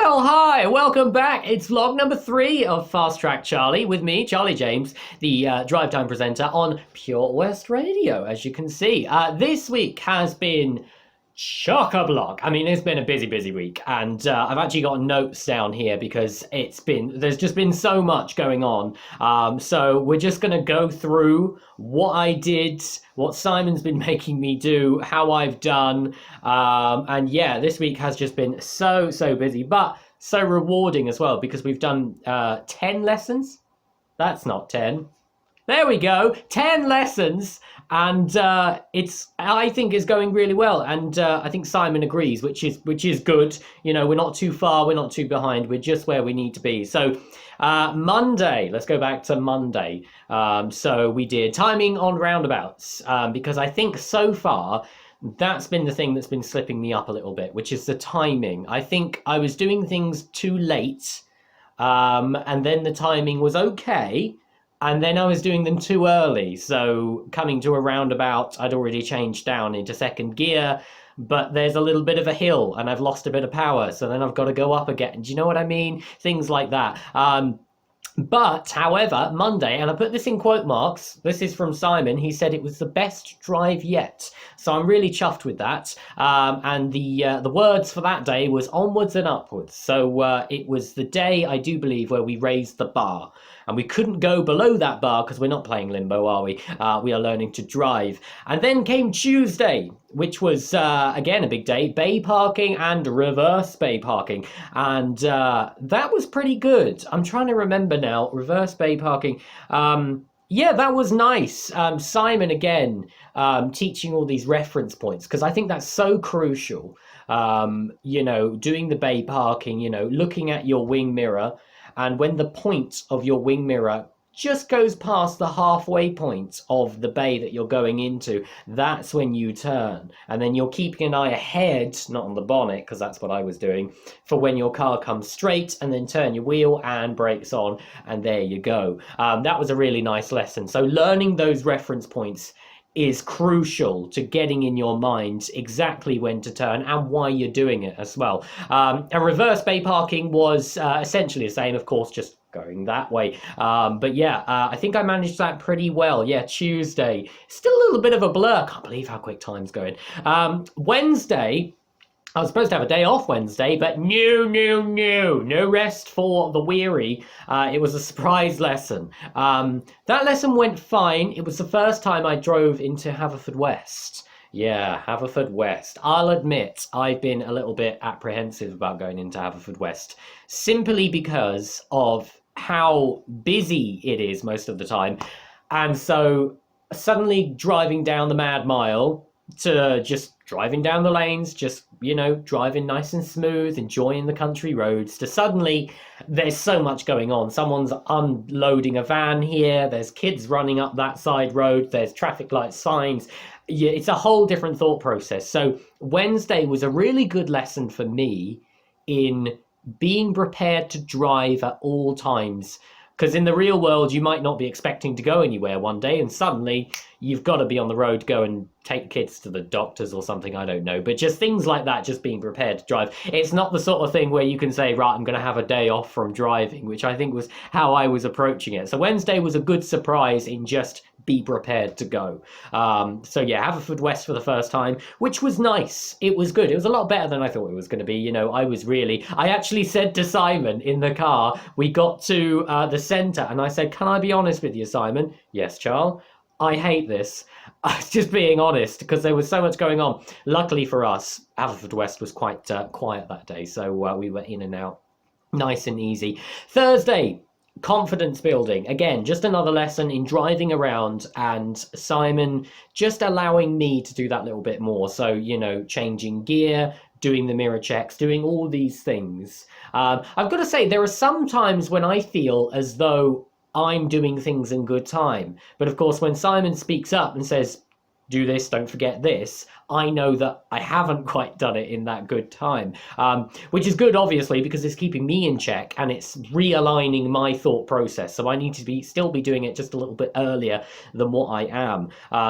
Well, hi, welcome back. It's vlog number 3 of Fast Track Charlie with me, Charlie James, the drive time presenter on Pure West Radio, as you can see. This week has been chock-a-block. I mean, it's been a busy week, and I've actually got notes down here because there's just been so much going on. So we're just going to go through what I did, what Simon's been making me do, how I've done, and yeah, this week has just been so busy, but so rewarding as well because we've done 10 lessons. That's not 10. There we go, 10 lessons, and I think it's going really well, and I think Simon agrees, which is good. You know, we're not too far, we're not too behind, we're just where we need to be. So Monday, let's go back to Monday. So we did timing on roundabouts, because I think so far that's been the thing that's been slipping me up a little bit, which is the timing. I think I was doing things too late, and then the timing was okay. And then I was doing them too early, so coming to a roundabout, I'd already changed down into second gear, but there's a little bit of a hill, and I've lost a bit of power, so then I've got to go up again. Do you know what I mean? Things like that. But, however, Monday, and I put this in quote marks, this is from Simon, he said it was the best drive yet. So I'm really chuffed with that. And the words for that day was onwards and upwards. So it was the day, I do believe, where we raised the bar. And we couldn't go below that bar because we're not playing Limbo, are we? We are learning to drive. And then came Tuesday, which was, again, a big day. Bay parking and reverse bay parking. And that was pretty good. I'm trying to remember now. Reverse bay parking. Yeah, that was nice. Simon, again, teaching all these reference points, because I think that's so crucial. You know, doing the bay parking, you know, looking at your wing mirror. And when the point of your wing mirror just goes past the halfway point of the bay that you're going into, that's when you turn. And then you're keeping an eye ahead, not on the bonnet, because that's what I was doing, for when your car comes straight, and then turn your wheel and brakes on, and there you go. That was a really nice lesson. So learning those reference points is crucial to getting in your mind exactly when to turn and why you're doing it as well. And reverse bay parking was essentially the same, of course, just going that way. But yeah, I think I managed that pretty well. Yeah, Tuesday, still a little bit of a blur. Can't believe how quick time's going. Wednesday, I was supposed to have a day off Wednesday, but no rest for the weary. It was a surprise lesson. That lesson went fine. It was the first time I drove into Haverfordwest. Yeah, Haverfordwest. I'll admit, I've been a little bit apprehensive about going into Haverfordwest, simply because of how busy it is most of the time. And so suddenly driving down the Mad Mile to just driving down the lanes, just, you know, driving nice and smooth, enjoying the country roads, to suddenly there's so much going on. Someone's unloading a van here, there's kids running up that side road, there's traffic light signs. Yeah, it's a whole different thought process. So Wednesday was a really good lesson for me in being prepared to drive at all times. Because in the real world, you might not be expecting to go anywhere one day, and suddenly you've got to be on the road, go and take kids to the doctors or something, I don't know. But just things like that, just being prepared to drive. It's not the sort of thing where you can say, right, I'm going to have a day off from driving, which I think was how I was approaching it. So Wednesday was a good surprise in just be prepared to go. So yeah, Haverfordwest for the first time, which was nice. It was good. It was a lot better than I thought it was going to be. You know, I actually said to Simon in the car, we got to the centre, and I said, can I be honest with you, Simon? Yes, Charles. I hate this. I was just being honest because there was so much going on. Luckily for us, Haverfordwest was quite quiet that day, so we were in and out nice and easy. Thursday, confidence building. Again, just another lesson in driving around, and Simon just allowing me to do that little bit more. So, you know, changing gear, doing the mirror checks, doing all these things. I've got to say, there are some times when I feel as though I'm doing things in good time. But of course, when Simon speaks up and says, do this, don't forget this, I know that I haven't quite done it in that good time, which is good, obviously, because it's keeping me in check and it's realigning my thought process. So I need to still be doing it just a little bit earlier than what I am.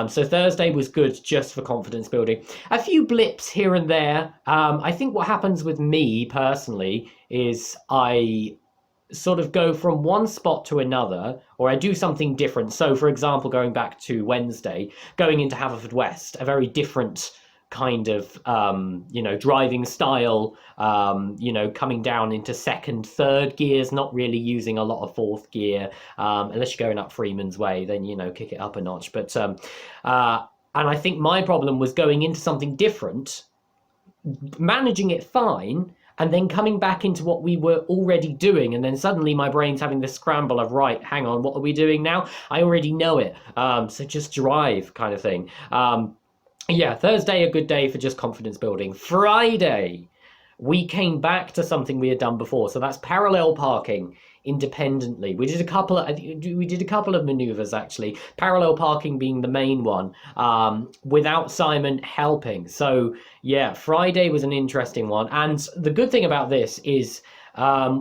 So Thursday was good just for confidence building. A few blips here and there. I think what happens with me personally is I sort of go from one spot to another, or I do something different. So, for example, going back to Wednesday, going into Haverfordwest, a very different kind of, driving style, coming down into second, third gears, not really using a lot of fourth gear, unless you're going up Freeman's Way, then, kick it up a notch. But, and I think my problem was going into something different, managing it fine, and then coming back into what we were already doing, and then suddenly my brain's having this scramble of, right, hang on, what are we doing now? I already know it, so just drive kind of thing. Yeah, Thursday, a good day for just confidence building. Friday, we came back to something we had done before, so that's parallel parking independently. We did a couple of maneuvers, actually, parallel parking being the main one, without Simon helping. So yeah, Friday was an interesting one, and the good thing about this is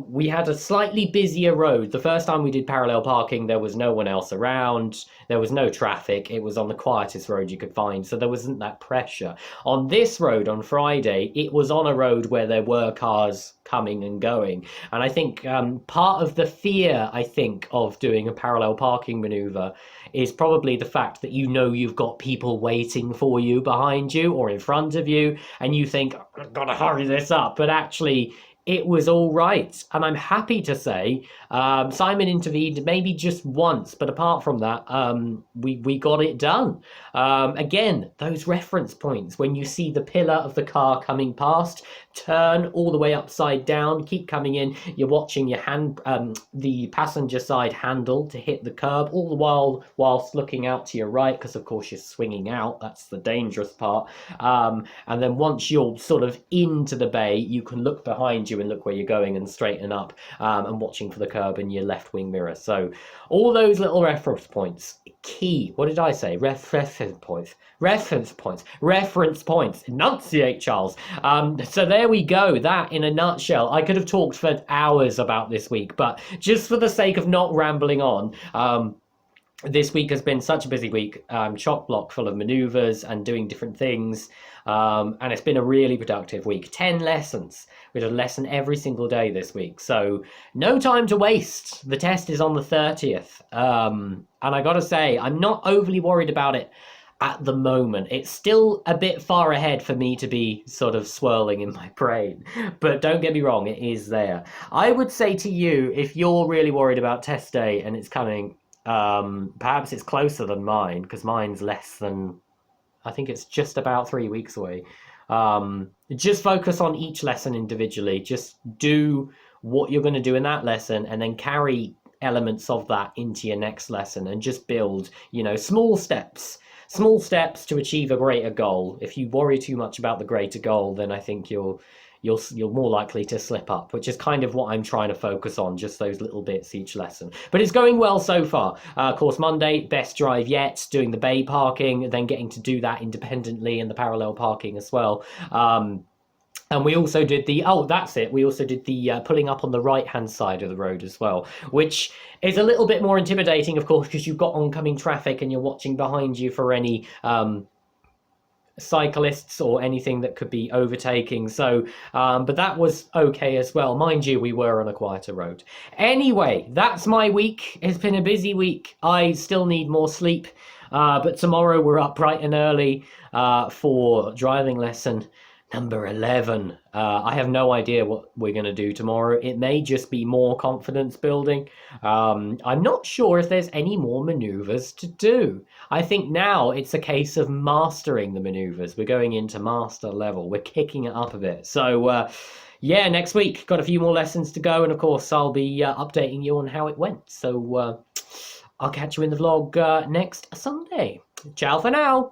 we had a slightly busier road. The first time we did parallel parking, there was no one else around, there was no traffic, it was on the quietest road you could find, so there wasn't that pressure. On this road on Friday, it was on a road where there were cars coming and going, and I think part of the fear, I think, of doing a parallel parking maneuver is probably the fact that you've got people waiting for you behind you or in front of you, and you think, I've got to hurry this up, but actually it was all right. And I'm happy to say Simon intervened maybe just once, but apart from that, we got it done. Again, those reference points, when you see the pillar of the car coming past, turn all the way upside down, keep coming in, you're watching your the passenger side handle to hit the curb, all the while whilst looking out to your right, because of course you're swinging out, that's the dangerous part. And then once you're sort of into the bay, you can look behind you and look where you're going and straighten up, and watching for the curb in your left wing mirror. So all those little reference points, key. What did I say? Reference points. Enunciate, Charles. So there we go. That in a nutshell. I could have talked for hours about this week, but just for the sake of not rambling on, this week has been such a busy week, chock block full of maneuvers and doing different things, and it's been a really productive week. 10 lessons. We did a lesson every single day this week, so no time to waste. The test is on the 30th, and I gotta say, I'm not overly worried about it at the moment. It's still a bit far ahead for me to be sort of swirling in my brain, but don't get me wrong, it is there. I would say to you, if you're really worried about test day and it's coming, perhaps it's closer than mine, because mine's less than, I think it's just about 3 weeks away. Just focus on each lesson individually. Just do what you're going to do in that lesson and then carry elements of that into your next lesson and just build, small steps to achieve a greater goal. If you worry too much about the greater goal, then I think you're more likely to slip up, which is kind of what I'm trying to focus on, just those little bits each lesson. But it's going well so far. Of course, Monday, best drive yet, doing the bay parking, then getting to do that independently and the parallel parking as well. And we also did we also did the pulling up on the right-hand side of the road as well, which is a little bit more intimidating, of course, because you've got oncoming traffic and you're watching behind you for any cyclists or anything that could be overtaking. So but that was okay as well. Mind you, we were on a quieter road. Anyway, that's my week. It's been a busy week. I still need more sleep, but tomorrow we're up bright and early for driving lesson number 11. I have no idea what we're going to do tomorrow. It may just be more confidence building. I'm not sure if there's any more maneuvers to do. I think now it's a case of mastering the maneuvers. We're going into master level. We're kicking it up a bit. So yeah, next week, got a few more lessons to go. And of course, I'll be updating you on how it went. So I'll catch you in the vlog next Sunday. Ciao for now.